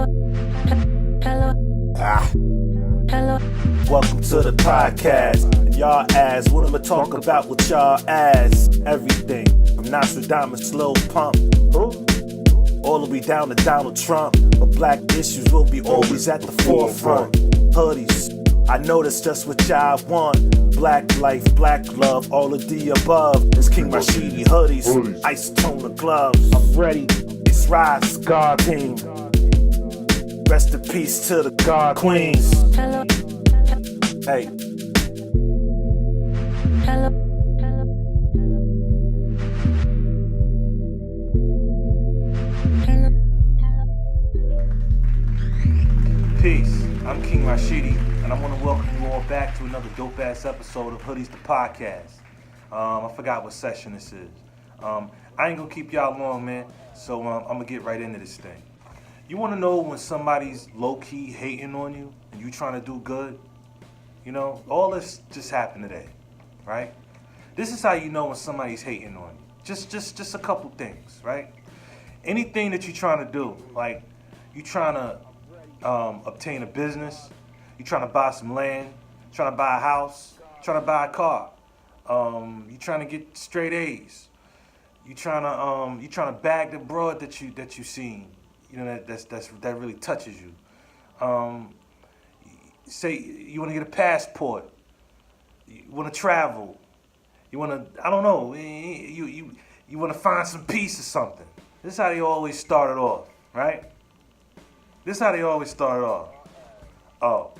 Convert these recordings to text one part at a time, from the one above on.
Welcome to the podcast. And y'all ask, what I'ma talk about with y'all ass? Everything from Nostradamus, Lil Pump, all the way down to Donald Trump. But black issues will be always at the forefront. Hoodies, I know that's just what y'all want. Black life, black love, all of the above. It's King Rashidi hoodies, isotone gloves. I'm ready, it's Rise, God King. Rest in peace to the God Queens. Hey. Peace. I'm King Rashidi, and I want to welcome you all back to another dope-ass episode of Hoodies the Podcast. I forgot what session this is. I ain't gonna keep y'all long, man, so I'm gonna get right into this thing. You want to know when somebody's low-key hating on you and you trying to do good? You know, all this just happened today, right? This is how you know when somebody's hating on you. Just a couple things, right? Anything that you're trying to do, like you trying to obtain a business, you trying to buy some land, trying to buy a house, trying to buy a car, you trying to get straight A's, you trying to bag the broad that you seen, you know, that really touches you. Say you want to get a passport, you want to travel, you want to, I don't know, you want to find some peace or something. This is how they always started off, right? This is how they always started off. Oh,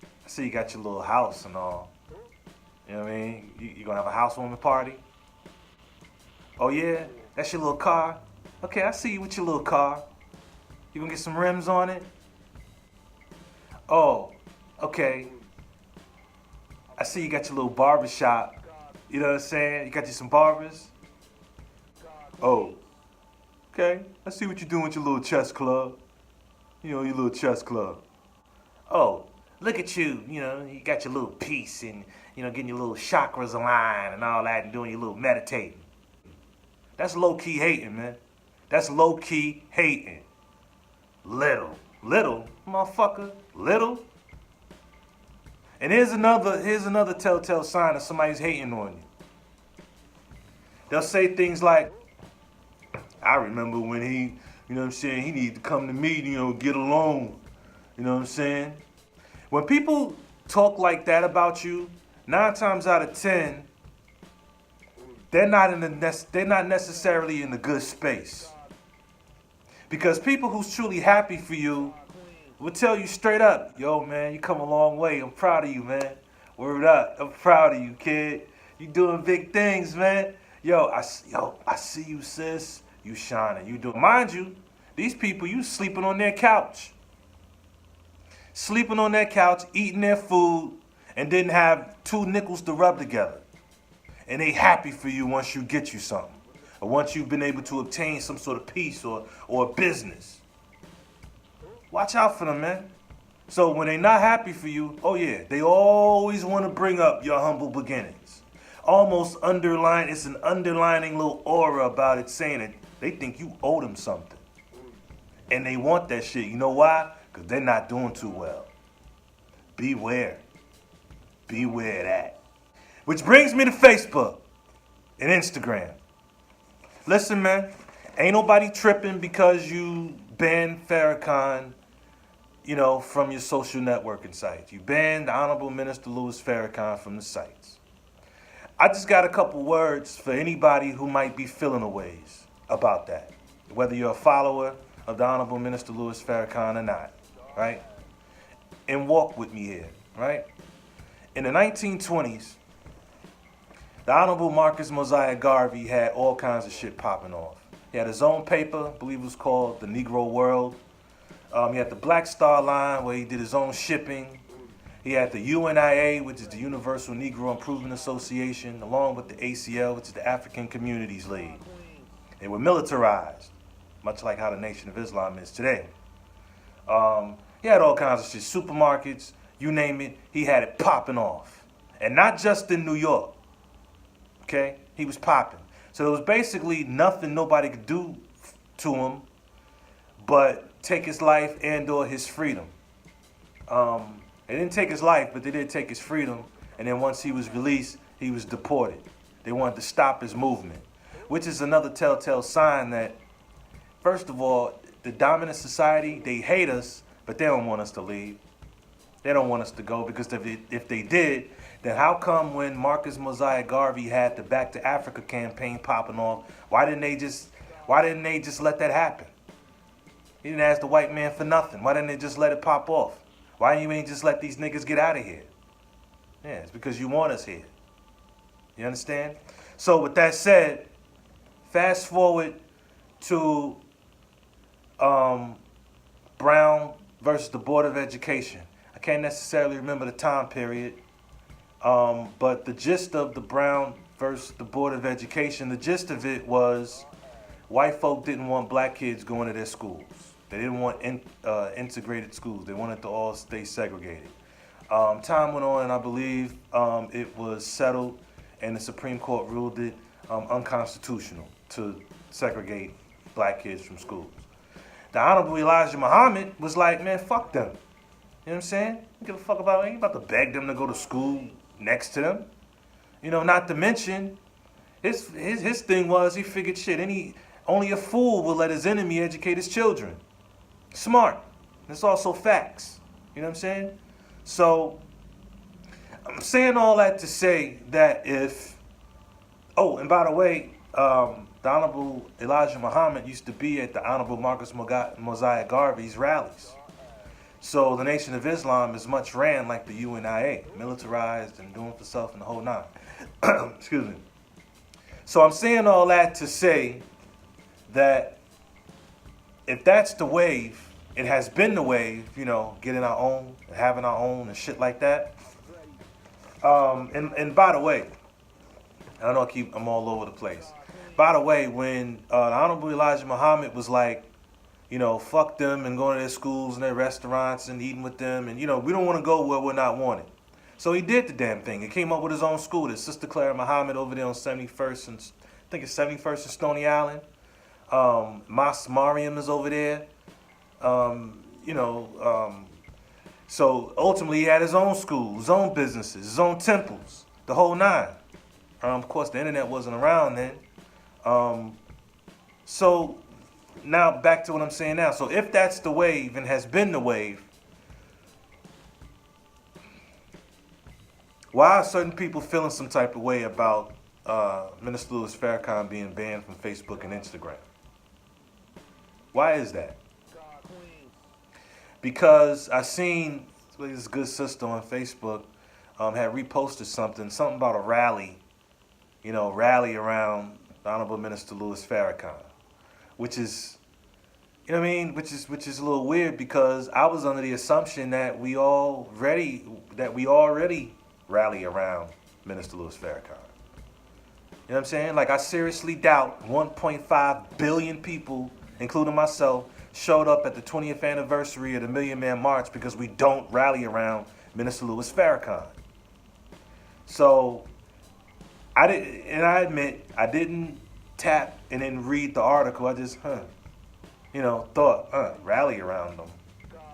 I see you got your little house and all. You know what I mean? You gonna have a housewarming party? Oh yeah, that's your little car? Okay, I see you with your little car. You gonna get some rims on it? Oh, okay. I see you got your little barber shop. You know what I'm saying? You got you some barbers? Oh, okay. I see what you're doing with your little chess club. You know, your little chess club. Oh, look at you. You know, you got your little piece and, you know, getting your little chakras aligned and all that and doing your little meditating. That's low-key hating, man. That's low-key hating. Little, motherfucker, little. And here's another telltale sign that somebody's hating on you. They'll say things like, I remember when he, you know what I'm saying, he needed to come to me, you know, get along. You know what I'm saying? When people talk like that about you, 9 times out of 10, they're not necessarily in a good space. Because people who's truly happy for you will tell you straight up, yo, man, you come a long way. I'm proud of you, man. Word up. I'm proud of you, kid. You doing big things, man. Yo, I see you, sis. You shining. You doing. Mind you, these people, you sleeping on their couch. Sleeping on their couch, eating their food, and didn't have 2 nickels to rub together. And they happy for you once you get you something. Or once you've been able to obtain some sort of peace or business. Watch out for them, man. So when they're not happy for you, oh yeah, they always want to bring up your humble beginnings. Almost underline, it's an underlining little aura about it saying that they think you owe them something. And they want that shit. You know why? Because they're not doing too well. Beware. Beware of that. Which brings me to Facebook and Instagram. Listen, man, ain't nobody tripping because you banned Farrakhan, you know, from your social networking sites. You banned the Honorable Minister Louis Farrakhan from the sites. I just got a couple words for anybody who might be feeling a ways about that. Whether you're a follower of the Honorable Minister Louis Farrakhan or not, right? And walk with me here, right? In the 1920s, the Honorable Marcus Mosiah Garvey had all kinds of shit popping off. He had his own paper, I believe it was called The Negro World. He had the Black Star Line where he did his own shipping. He had the UNIA, which is the Universal Negro Improvement Association, along with the ACL, which is the African Communities League. They were militarized, much like how the Nation of Islam is today. He had all kinds of shit, supermarkets, you name it, he had it popping off. And not just in New York. Okay, he was popping. So there was basically nothing nobody could do to him but take his life and/or his freedom. They didn't take his life, but they did take his freedom. And then once he was released, he was deported. They wanted to stop his movement, which is another telltale sign that, first of all, the dominant society, they hate us, but they don't want us to leave. They don't want us to go, because if they did, then how come when Marcus Mosiah Garvey had the Back to Africa campaign popping off, why didn't they just let that happen? He didn't ask the white man for nothing. Why didn't they just let it pop off? Why you ain't just let these niggas get out of here? Yeah, it's because you want us here. You understand? So with that said, fast forward to Brown versus the Board of Education. I can't necessarily remember the time period, but the gist of the Brown versus the Board of Education, the gist of it was white folk didn't want black kids going to their schools. They didn't want integrated schools. They wanted to all stay segregated. Time went on, and I believe it was settled, and the Supreme Court ruled it unconstitutional to segregate black kids from schools. The Honorable Elijah Muhammad was like, man, fuck them. You know what I'm saying? Don't give a fuck about it. Ain't about to beg them to go to school next to them. You know, not to mention, his thing was, he figured, shit, only a fool will let his enemy educate his children. Smart. It's also facts. You know what I'm saying? So, I'm saying all that to say that if... Oh, and by the way, the Honorable Elijah Muhammad used to be at the Honorable Marcus Mosiah Garvey's rallies. So the Nation of Islam is much ran like the UNIA, militarized and doing for self and the whole nine. Excuse me. So I'm saying all that to say that if that's the wave, it has been the wave, you know, getting our own, having our own and shit like that. And by the way, I know I'm all over the place. By the way, when the Honorable Elijah Muhammad was like, you know, fuck them and going to their schools and their restaurants and eating with them, and, you know, we don't want to go where we're not wanted. So he did the damn thing. He came up with his own school. There's Sister Clara Muhammad over there on 71st and I think it's 71st and Stony Island. Mas Mariam is over there. So ultimately he had his own school, his own businesses, his own temples, the whole nine. Of course, the internet wasn't around then. So now back to what I'm saying now. So if that's the wave and has been the wave, why are certain people feeling some type of way about Minister Louis Farrakhan being banned from Facebook and Instagram? Why is that? Because I seen this good sister on Facebook had reposted something about a rally, rally around the Honorable Minister Louis Farrakhan, which is, which is a little weird, because I was under the assumption that we already rally around Minister Louis Farrakhan. You know what I'm saying? Like, I seriously doubt 1.5 billion people, including myself, showed up at the 20th anniversary of the Million Man March because we don't rally around Minister Louis Farrakhan. So, I admit, I didn't tap and then read the article. I just, thought, rally around them.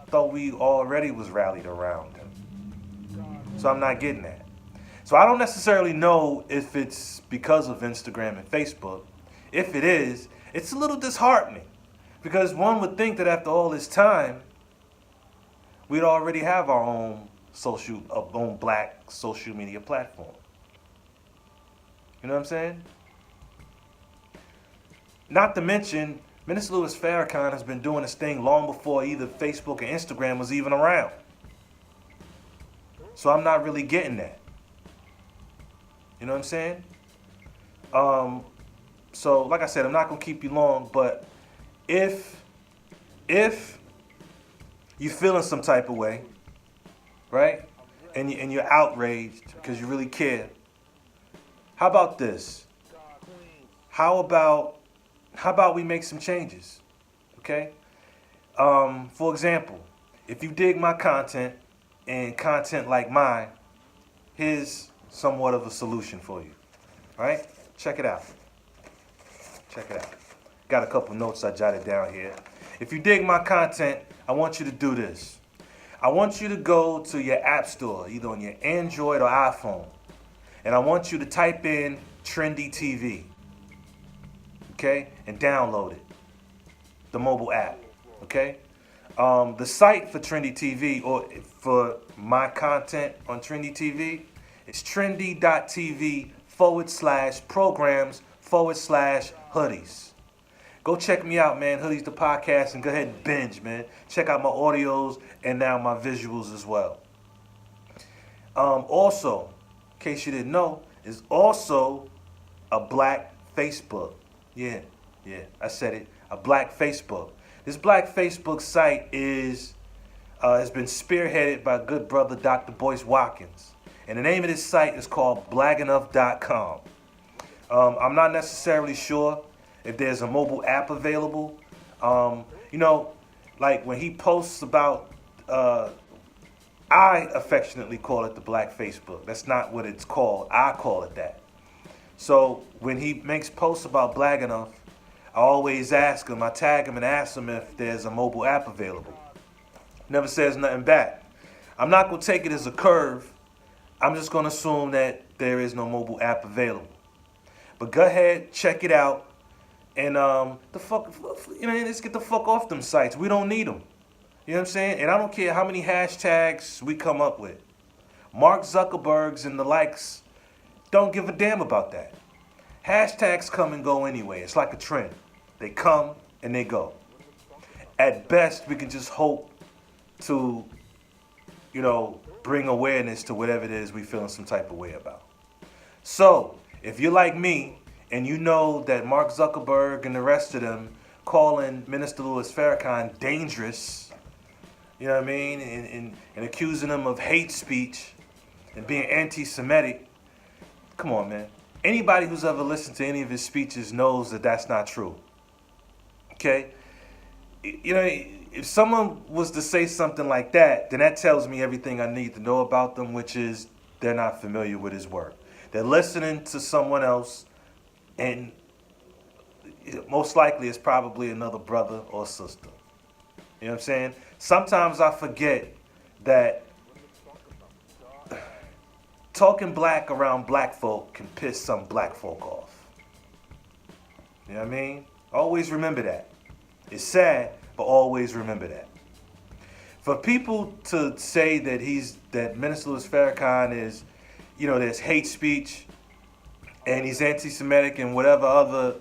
Thought we already was rallied around him. So I'm not getting that. So I don't necessarily know if it's because of Instagram and Facebook. If it is, it's a little disheartening, because one would think that after all this time, we'd already have our own black social media platform. You know what I'm saying? Not to mention, Minister Louis Farrakhan has been doing this thing long before either Facebook or Instagram was even around. So I'm not really getting that. You know what I'm saying? So like I said, I'm not gonna keep you long, but if you're feeling some type of way, right? And you're outraged because you really care, how about this? How about we make some changes? Okay? For example, if you dig my content and content like mine, here's somewhat of a solution for you. All right? Check it out. Got a couple notes I jotted down here. If you dig my content, I want you to do this. I want you to go to your app store, either on your Android or iPhone, and I want you to type in Trendy TV, okay, and download it, the mobile app, okay? The site for Trendy TV, or for my content on Trendy TV, is trendy.tv/programs/hoodies. Go check me out, man. Hoodies the podcast, and go ahead and binge, man. Check out my audios and now my visuals as well. Also, in case you didn't know, is also a black Facebook. Yeah, I said it. A black Facebook. This black Facebook site has been spearheaded by good brother Dr. Boyce Watkins. And the name of this site is called blagenough.com. I'm not necessarily sure if there's a mobile app available. Like when he posts about, I affectionately call it the black Facebook. That's not what it's called. I call it that. So when he makes posts about Blag Enough, I always ask him, I tag him and ask him if there's a mobile app available. Never says nothing back. I'm not going to take it as a curve. I'm just going to assume that there is no mobile app available. But go ahead, check it out. And let's get the fuck off them sites. We don't need them. You know what I'm saying? And I don't care how many hashtags we come up with. Mark Zuckerberg's and the likes don't give a damn about that. Hashtags come and go anyway. It's like a trend. They come and they go. At best, we can just hope to, bring awareness to whatever it is we feeling some type of way about. So, if you're like me, and you know that Mark Zuckerberg and the rest of them calling Minister Louis Farrakhan dangerous, you know what I mean, and accusing him of hate speech and being anti-Semitic, come on, man. Anybody who's ever listened to any of his speeches knows that that's not true. Okay? If someone was to say something like that, then that tells me everything I need to know about them, which is they're not familiar with his work. They're listening to someone else, and most likely it's probably another brother or sister. You know what I'm saying? Sometimes I forget that talking black around black folk can piss some black folk off. You know what I mean? Always remember that. It's sad, but always remember that. For people to say that Minister Louis Farrakhan is, there's hate speech and he's anti-Semitic and whatever other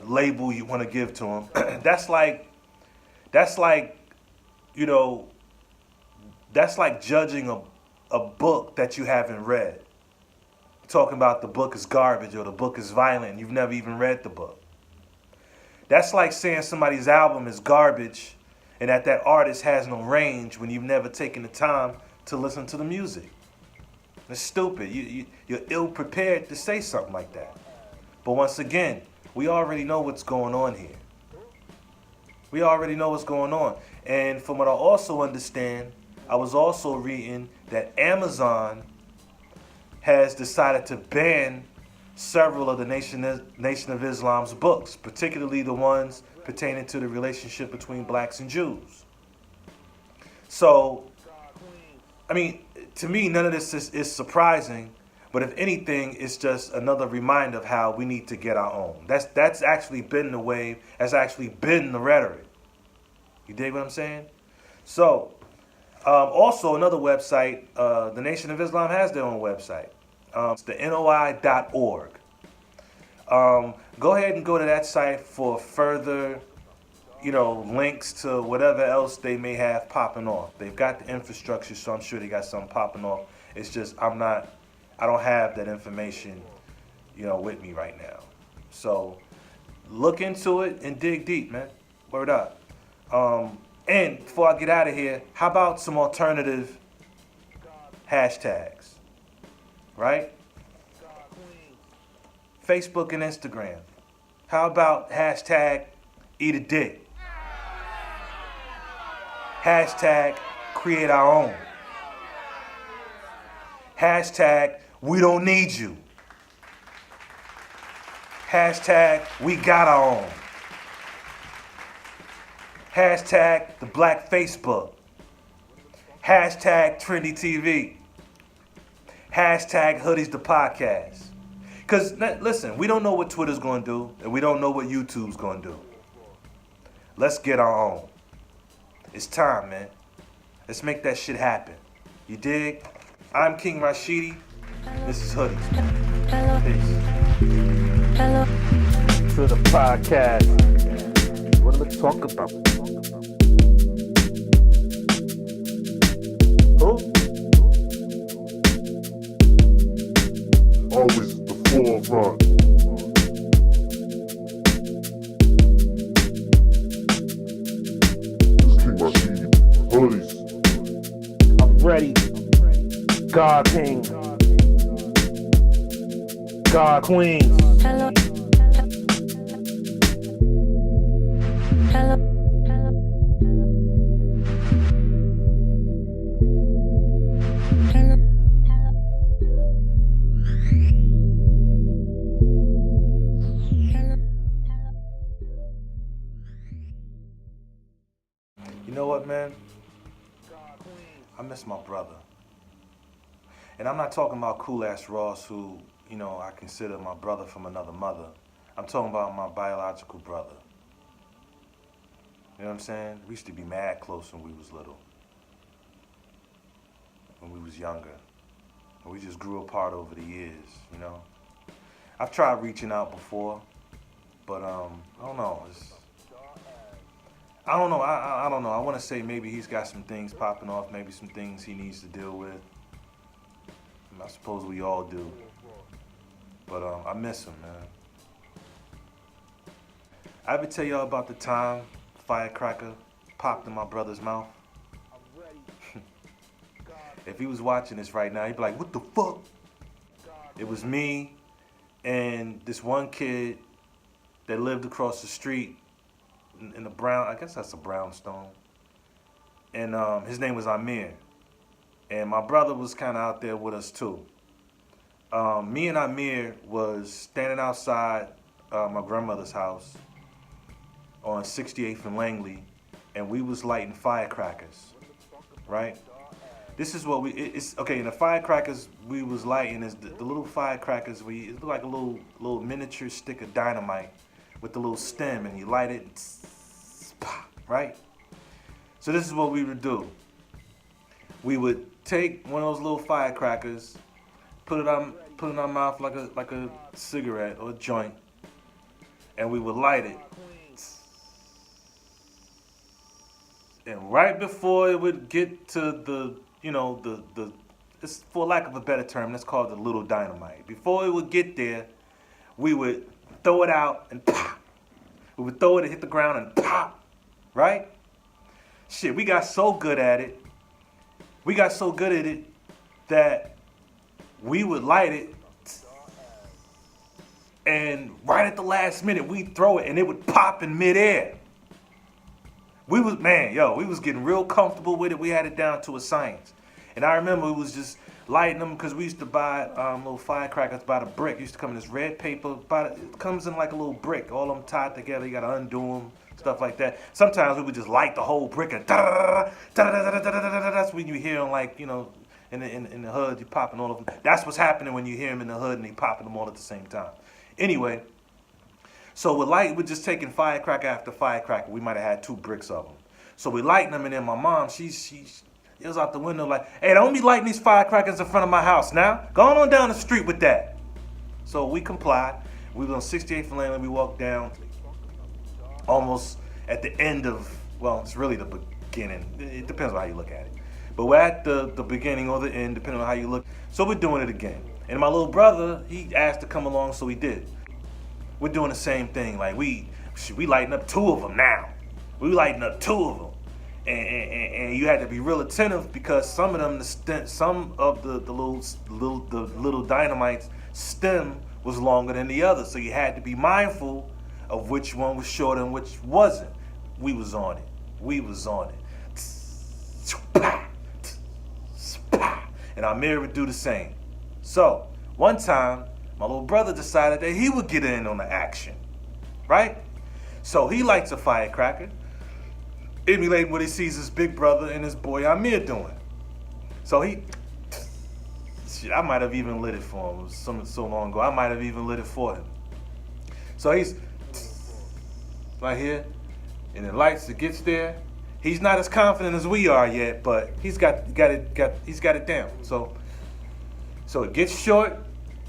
label you want to give to him, that's like judging a book that you haven't read. Talking about the book is garbage or the book is violent and you've never even read the book. That's like saying somebody's album is garbage and that artist has no range when you've never taken the time to listen to the music. It's stupid. You're ill-prepared to say something like that. But once again, we already know what's going on here. We already know what's going on. And from what I also understand, I was also reading that Amazon has decided to ban several of the Nation of Islam's books, particularly the ones pertaining to the relationship between blacks and Jews. So, to me, none of this is surprising, but if anything, it's just another reminder of how we need to get our own. That's actually been the wave, that's actually been the rhetoric. You dig what I'm saying? So, also another website, the Nation of Islam has their own website. It's the NOI.org. Go ahead and go to that site for further, links to whatever else they may have popping off. They've got the infrastructure, so I'm sure they got something popping off. It's just I don't have that information, with me right now. So look into it and dig deep, man. Word up. And before I get out of here, how about some alternative hashtags? Right? Facebook and Instagram. How about hashtag eat a dick? Hashtag create our own. Hashtag we don't need you. Hashtag we got our own. Hashtag the Black Facebook. Hashtag Trendy TV. Hashtag Hoodies the Podcast. Because, listen, we don't know what Twitter's going to do, and we don't know what YouTube's going to do. Let's get our own. It's time, man. Let's make that shit happen. You dig? I'm King Rashidi. This is Hoodies. Peace. To the podcast. What do we talk about? Who? Always the forefront. This King Rashidi. Hoodies. I'm ready. God King. God Queen. Hello. Hello. You know what, man? I miss my brother. And I'm not talking about Cool Ass Ross, who, you know, I consider my brother from another mother. I'm talking about my biological brother. You know what I'm saying? We used to be mad close when we was little. When we was younger. And we just grew apart over the years, you know? I've tried reaching out before, but I don't know. I don't know. I don't know. I want to say maybe he's got some things popping off, maybe some things he needs to deal with. I suppose we all do. But I miss him, man. I ever tell y'all about the time firecracker popped in my brother's mouth? If he was watching this right now, he'd be like, what the fuck? It was me and this one kid that lived across the street in the brown, I guess that's a brownstone. And his name was Amir. And my brother was kind of out there with us too. Me and Amir was standing outside my grandmother's house on 68th and Langley, and we was lighting firecrackers, right? This is what it's okay, and the firecrackers we was lighting is the little firecrackers, it looked like a little miniature stick of dynamite with the little stem, and you light it, right? So this is what we would do. We would take one of those little firecrackers, put it in our mouth like a cigarette or a joint, and we would light it. And right before it would get to the it's, for lack of a better term, that's called the little dynamite. Before it would get there, we would throw it out and pop. We would throw it and hit the ground and pop, right? Shit, we got so good at it. We got so good at it that we would light it, and right at the last minute, we'd throw it and it would pop in midair. We was getting real comfortable with it. We had it down to a science. And I remember we was just lighting them because we used to buy little firecrackers by the brick. It used to come in this red paper. It comes in like a little brick, all of them tied together. You got to undo them, stuff like that. Sometimes we would just light the whole brick and that's when you hear them, like, you know, in the hood, you popping all of them. That's what's happening when you hear them in the hood and they popping them all at the same time. Anyway, so we're just taking firecracker after firecracker. We might have had 2 bricks of them. So we lighting them, and then my mom, she yells out the window like, hey, don't be lighting these firecrackers in front of my house now. Go on down the street with that. So we complied. We was on 68th and Langley. We walked down almost at the end of, well, it's really the beginning. It depends on how you look at it. But we're at the beginning or the end, depending on how you look. So we're doing it again. And my little brother, he asked to come along, so he did. We're doing the same thing. Like, we lighting up 2 of them now. We lighting up 2 of them. And you had to be real attentive because some of them, the little dynamite's stem was longer than the other. So you had to be mindful of which one was shorter and which wasn't. We was on it. And Amir would do the same. So, one time, my little brother decided that he would get in on the action, right? So he lights a firecracker, emulating what he sees his big brother and his boy Amir doing. So shit, I might have even lit it for him. It was something so long ago. I might have even lit it for him. So he's right here, and it lights. It gets there. He's not as confident as we are yet, but he's got it down. So it gets short,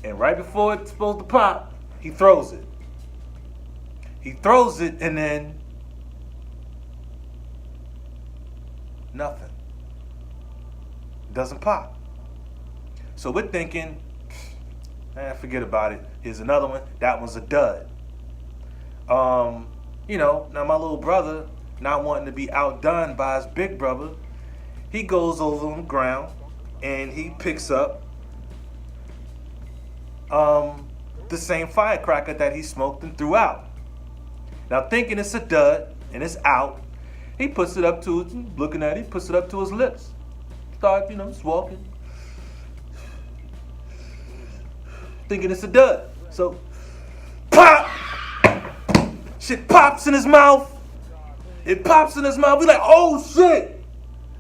and right before it's supposed to pop, he throws it. He throws it, and then nothing. It doesn't pop. So we're thinking, forget about it. Here's another one. That one's a dud. Now my little brother, not wanting to be outdone by his big brother, he goes over on the ground and he picks up the same firecracker that he smoked and threw out. Now thinking it's a dud and it's out, he puts it up to, looking at it, he puts it up to his lips. Start, just walking. Thinking it's a dud. So, pop! Shit pops in his mouth. It pops in his mouth. We like, oh shit!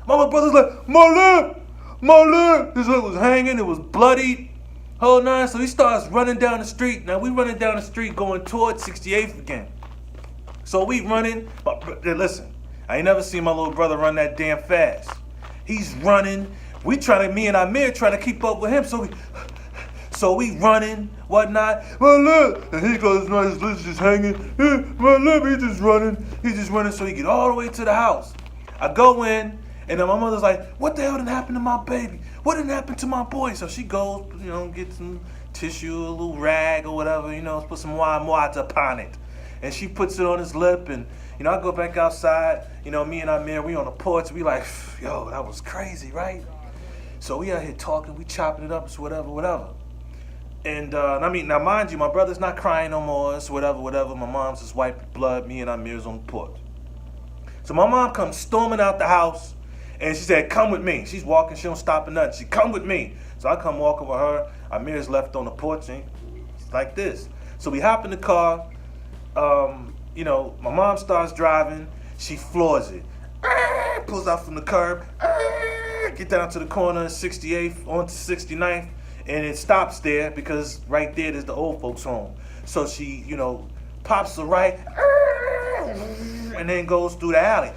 My little brother's like, my lip! His lip was hanging, it was bloodied. Whole nine, so he starts running down the street. Now we running down the street going towards 68th again. So we running, listen, I ain't never seen my little brother run that damn fast. He's running. Me and Amir trying to keep up with him. So we running, whatnot. My lip, and he goes, no, his lip's just hanging. My lip, he's just running. So he get all the way to the house. I go in, and then my mother's like, what the hell didn't happen to my baby? What didn't happen to my boy? So she goes, get some tissue, a little rag or whatever, put some water upon it. And she puts it on his lip, and I go back outside. Me and Amir, we on the porch. We like, yo, that was crazy, right? So we out here talking, we chopping it up, it's whatever. And now mind you, my brother's not crying no more. It's whatever. My mom's just wiping blood. Me and Amir's on the porch. So my mom comes storming out the house, and she said, "Come with me." She's walking. She don't stop at nothing. She come with me. So I come walking with her. Amir's left on the porch, and it's like this. So we hop in the car. My mom starts driving. She floors it. Pulls out from the curb. Get down to the corner of 68th onto 69th. And it stops there because right there is the old folks' home. So she, pops the right and then goes through the alley.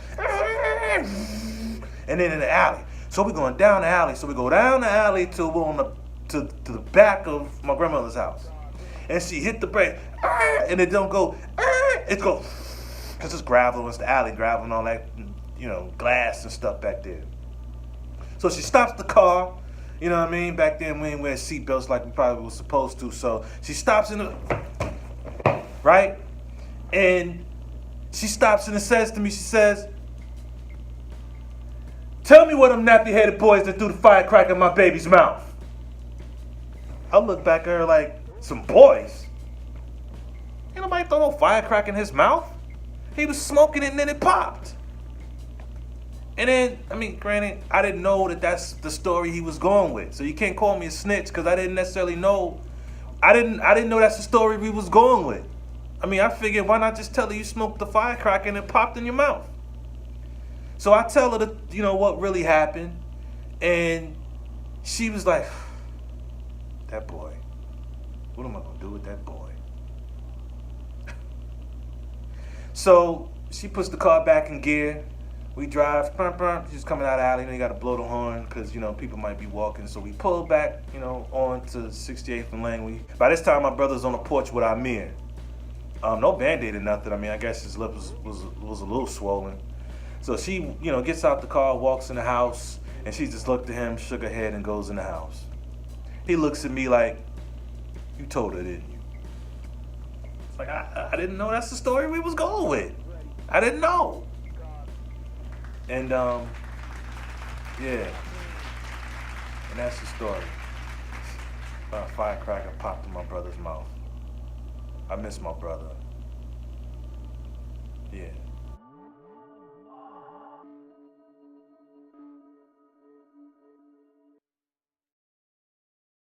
And then in the alley. So we're going down the alley. So we go down the alley till we're on to the back of my grandmother's house. And she hit the brake. And it don't go. It goes. Because it's gravel. It's the alley gravel and all that, glass and stuff back there. So she stops the car. You know what I mean? Back then we didn't wear seatbelts like we probably was supposed to. So she stops right? And she stops and says to me, she says, tell me what them nappy-headed boys that threw the firecracker in my baby's mouth. I look back at her like, some boys? Ain't nobody throw no firecracker in his mouth. He was smoking it and then it popped. And then, granted, I didn't know that that's the story he was going with. So you can't call me a snitch because I didn't necessarily know. I didn't know that's the story we was going with. I figured, why not just tell her you smoked the firecracker and it popped in your mouth? So I tell her what really happened. And she was like, that boy. What am I going to do with that boy? So she puts the car back in gear. We drive, she's coming out of the alley, you got to blow the horn because, people might be walking. So we pull back, on to 68th and Langley. By this time, my brother's on the porch with Amir. No Band-Aid or nothing. I guess his lip was a little swollen. So she, gets out the car, walks in the house, and she just looked at him, shook her head, and goes in the house. He looks at me like, you told her, didn't you? It's like, I didn't know that's the story we was going with. I didn't know. And, yeah. And that's the story. A firecracker popped in my brother's mouth. I miss my brother. Yeah.